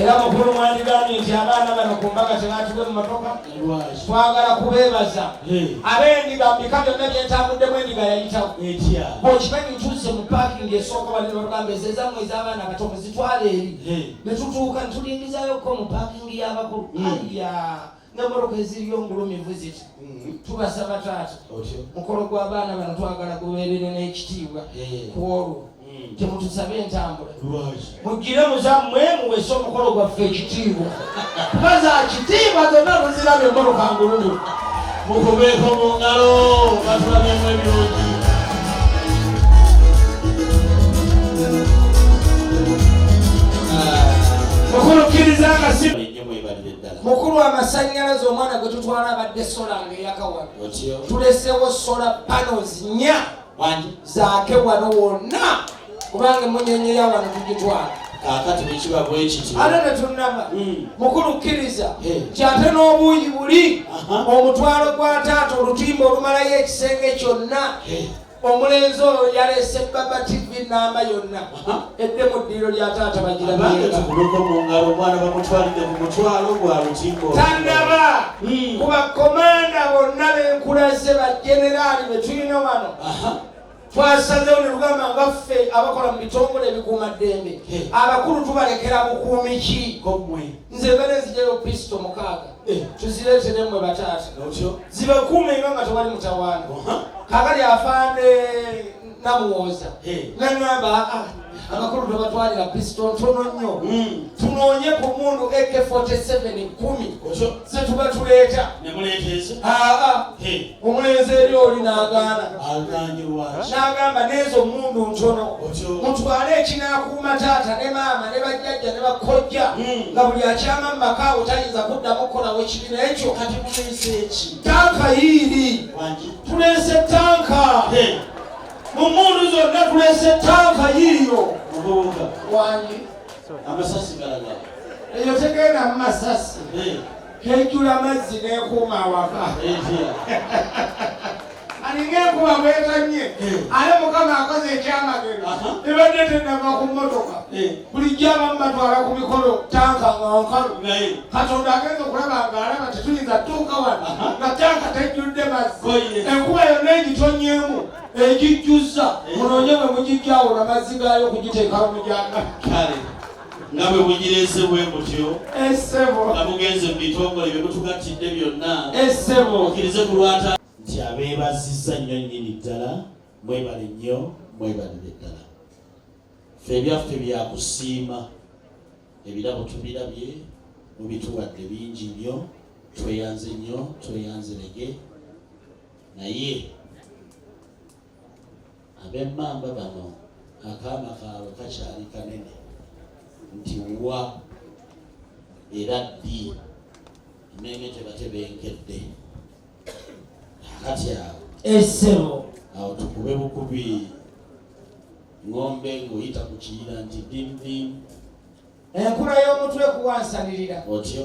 era mukulu mwandigambye nti abaana bano ku mbaga tebatugwe mu matoka twagala kubeebaza ab'endiga mbika byonna byentambuddemu endiga yayitawo bw'okimanyi ntuuse mu paakingi esooka balina olugamba ezezammwe ez'abaana abato muzitwala eri ne tutuuka ne tulingizayokko mu paakingi y'abakulu aya n'emmotoka eziriyo ngulumivu ziti tubasaba taata mukolo gw'abaana bano twagala gubeerere n'ekitiibwa ku olwo temutusabe entambula mugire muzammwe muwese omukolo gwaffe ekitiibwa kubaza kitiibwa zonna tuziraba emmoloka ngulumivu mukubeeko mu ngalo batulabyemu ebirungi mukulukkiriza nga mukulu amasannyalaze omwana gwe tutwala abadde sola ng'eyakawano tulesewo sola panos 4 zaake wano wonna kubanga emunyonyoya wano tugitwala kakati bwekiba bwekiti ate netunaba mukulukkiriza kyate n'obuuyi buli omutwalo gwa taata olutimba olumalayo ekisenge kyonna omulenzi oyo yaleese baba tv namba yonna edde mu ddiiro lya taata bagiratanaba ku bakomanda bonna b'enkulase bajeneraali betulina wano twasazewo ne lugamba nga ffe abakola mu bitongole ebikuumaddembe abakulu tubalekera bukuumi ki nze mbere nzijayo pisito 6 tuzireeteremwe bataata zibakuumenga nga tewali mutawaana kakali afaane namuwooza nangamba abakulu tebatwalira pisito ntono nnyo tunoonye ku mundu AK47 10 ze tuba tuleeta omulenzi eri oli n'agaana n'agamba n'ezo mundu ntono mutwale ekinaakuuma taata ne maama ne bajjajja ne bakojja nga buli akyama mu makaawo tayinza kuddamu okukolawo ekibiina ekyo kati muleese eki tanka yiiri tuleese tanka mu mundu zonna tuleese tanka yiiyo wangi amasasi galagala eyo tegenda mu masasi kejjula amazzi n'ekuuma awaka alinga enkuba bwetanye ale mukama akoze ekyamagero ebadde tennava ku mmotoka bulijjo abamu batwala ku mikolo tanka nga nkalu katonda agenza okulaba ng'alaba tetuyinza tuuka wano nga tanka tejjudde mazzi enkuba yonna egitonyeemu egijjuza munoonye bwe mugijjawula amazzi gaayo okugiteeka omujanga nga bwe bugireese bwe mutyo nga mugenze mu bitongole bye mutugattidde byonna okkirize ku lwata nti abeebazizza nnyo nnyini ddala mwebale nnyo mwebalire ddala ffe ebyaffe byakusiima ebirabo tubirabye mubituwadde bingi nnyo tweyanze nnyo tweyanzirege naye ab'emmamba bano akaama kaabwe kakyali kanene nti wa era ddi emmeeme tebatebenkedde akati awo essebo awo tukube bukubi ng'ombe ng'oyita ku kiyira nti dimdim enkula y'omutwe kuwansanirira otyo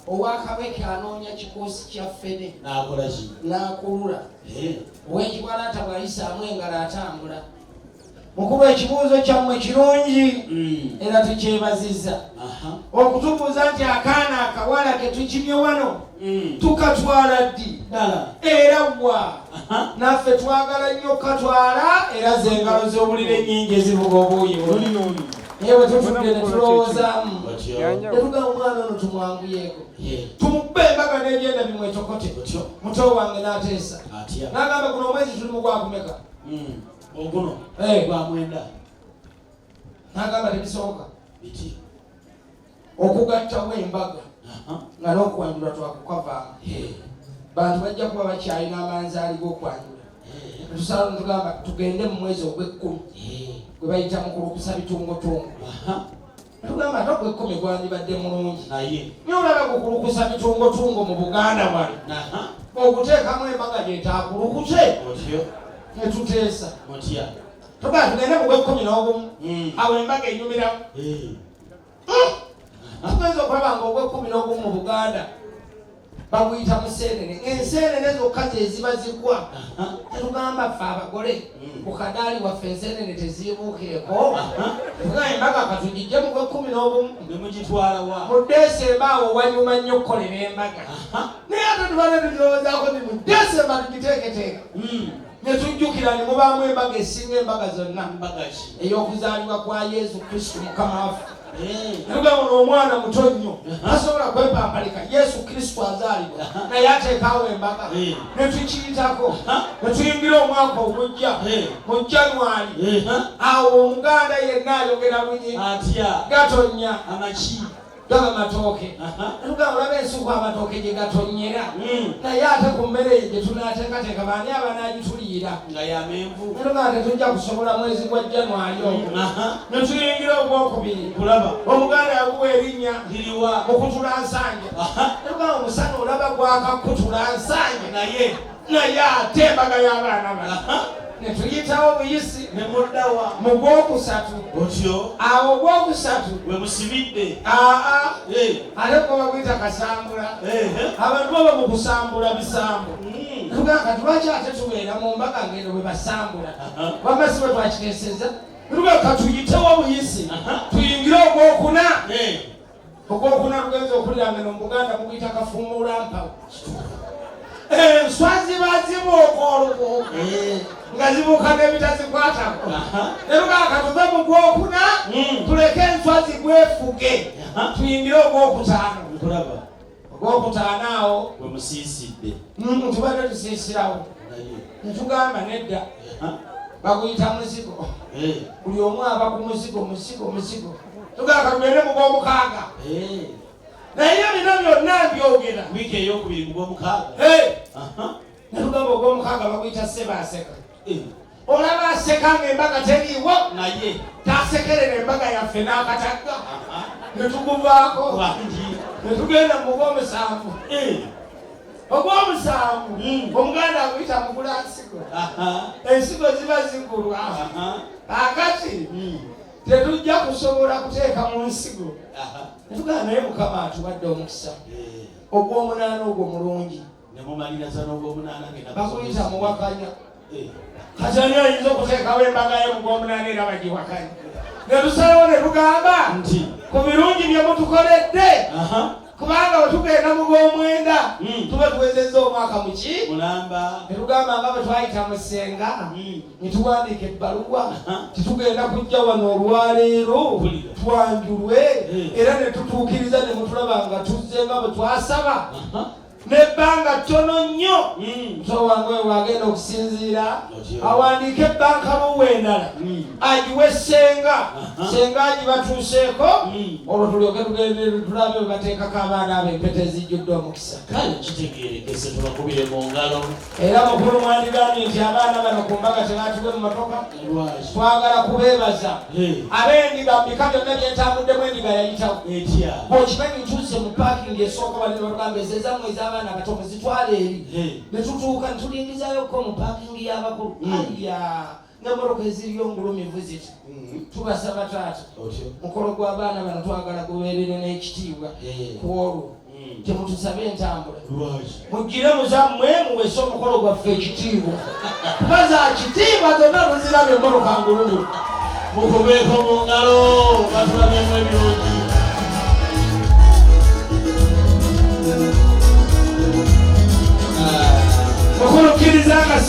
owakabeke anoonya kikosi kya ffene n'akola ki n'akulula ow'ekikwalaata bw'ayisaamu engalo atambula mukuba ekibuuzo kyammwe kirungi era tukyebazizza okutubuuza nti akaana akawala ke tukimye wano tukatwala ddi era wa naffe twagala nnyo katwala era z'engalo z'obulire ennyingi ezivuga obuuyi ewe tutudde ne tulowoozaamu netugamba omwana ono tumwanguyeeko tumubbe embaga n'ebyenda bimwetokote muto wange n'ateesa n'agamba guno omwezi tuli mu gwakumeka oguno gwamwenda n'agamba tebisoboka biti okugattawo embaga nga n'okwanjula twakukavaamu bantu bajja kuba bakyalina amanzaali g'okwanjula tusala netugamba tugende mu mwezi ogw'ekkumi gwe bayita mu kulukusa bitungotungo tugamba ate ogw'ekkumi gwandibadde mulungi naye olaba gukulukusa bitungotungo mu Buganda wano okuteekamu embaga gyetaakulukute netuteesa tugaa tugende mu gw'ekkumi n'ogumu awo embaga enyumiramu tugenza okulaba nga ogw'ekkumi n'ogumu mu Buganda baguyita musenene. Ensenene zokka ze ziba zigwa. Tetugamba ffe abagole ku kadaali waffe ensenene teziibuukeeko. Tugaa embaga katugijje mu gwe 11 ne mugitwala wa mu Desemba awo wanyuma nnyo okukolera embaga. Naye ate tubadde tugirowoozaako nti mu Desemba tugiteeketeeka. Ne tujjukira ne mubaamu embaga esinga embaga zonna. Ey'okuzaalibwa kwa Yesu Kristo Mukama waffe. Tugamba omwana muto nnyo tasobola kwepampalika. Yesu Kristo azaalibwa naye ateekaawo embaga. Ne tukiyitako ne tuyingira omwaka ogujja mu January. Awo Omuganda yenna ayogera lunyi atya gatonnya amaki gaba matooke. Tugamba olaba ensuku amatooke gye gatonnyera. Naye ate ku mmere eyo gye tunaateekateeka baani abanaagituliira nga yamenvu. Tugamba tetujja kusobola mwezi gwa January ogwo. Ne tuyingira ogwokubiri. Kulaba Omuganda yaguwa erinnya liriwa Mukutula Nsanje. Tugamba omusana olaba gwaka Kutula Nsanje naye ate embaga y'abaana bano. Ne tuyitawo buyisi ne muddawa mu gwokusatu. otyo Awo gwokusatu we musibidde. ate gwe baguyita kasambula. Abantu baba mu kusambula bisambu. Tugamba lwaki ate tubeera mu mbaga ngendo bwe basambula. Wamma si bwe twakiteeseza. Tugamba tuyitewo buyisi tuyingire ogwokuna. Ogwokuna tugenza okulira ngeno mu Buganda muguyita kafuumuula mpawo. Enswa ziba zibuuka olubuuka nga zibuuka n'ebitazikwatako. Tugamba tuve mu gwokuna tuleke enswa zigwefuge tuyingire ogwokutaano. Ogwokutaano awo we musiisidde. Tubadde tusiisirawo. Ne tugamba nedda baguyita muzigo. Buli omu aba ku muzigo. Tugamba tugende mu gw'omukaaga. Naye bino byonna mbyogera wiiki ey'okubiri mu gw'omukaaga. Ne tugamba ogw'omukaaga baguyita Ssebaaseka. Olaba aseka ng'embaga teriiwo naye tasekerera embaga yaffe n'akatagga. Ne tuguvaako ne tugenda mu gw'omusanvu. Ogw'omusanvu Omuganda aguyita mugula nsigo. Ensigo ziba zigulwa. Akati tetujja kusobola kuteeka mu nsigo. Netugamba naye Mukama atuwadde omukisa. Ogw'omunaana ogwo mulungi. Ne mumaliriza n'ogw'omunaana baguyita muwakanya. Kati ani ayinza okuteekawo embaga ye mu gw'omunaana era bagiwakanya. Ne tusalawo ne tugamba nti ku birungi bye mutukoledde kubanga bwe tugenda mu gw'omwenda tuba tuwezezza omwaka muki mulamba. ne tugamba nga bwe twayita mu ssenga ne tuwandiika ebbaluwa titugenda kujja wano olwaleero twanjulwe era ne tutuukiriza ne mutulaba nga tuzze nga bwe twasaba n'ebbanga ttono nnyo. Muto wange wagenda okusinziira awandiika ebbanka buwendala agiwe ssenga agibatuuseeko olwo tulyoke tugende tulabe bwe bateekako abaana abo empeta ezijjudde omukisa. Kale kitegeerekese tubakubire mu ngalo. Era mukulu mwandigambye nti abaana bano ku mbaga tebaatugwe mu matoka. Twagala kubeebaza ab'endiga mbika byonna byentabuddemu endiga yayitawo. Bw'okimanyi ntuuse mu paakingi esooka balina batugamba ezezammwe ez'abaana abato muzitwale eri. Ne tutuuka ne tulingizayoko mu paakingi y'abakulu. N'emmotoka eziriyo ngulumivu ziti. Tubasaba taata mukolo gw'abaana bano twagala gubeerere n'ekitiibwa ku olwo. Temutusabe entambula. Mugire muzammwe muwese omukolo gwaffe ekitiibwa. Kuba za kitiibwa zonna tuziraba emmotoka ngulumivu. Mukubeeko mu ngalo batulabyemu ebirungi. Mukulu kkiriza nga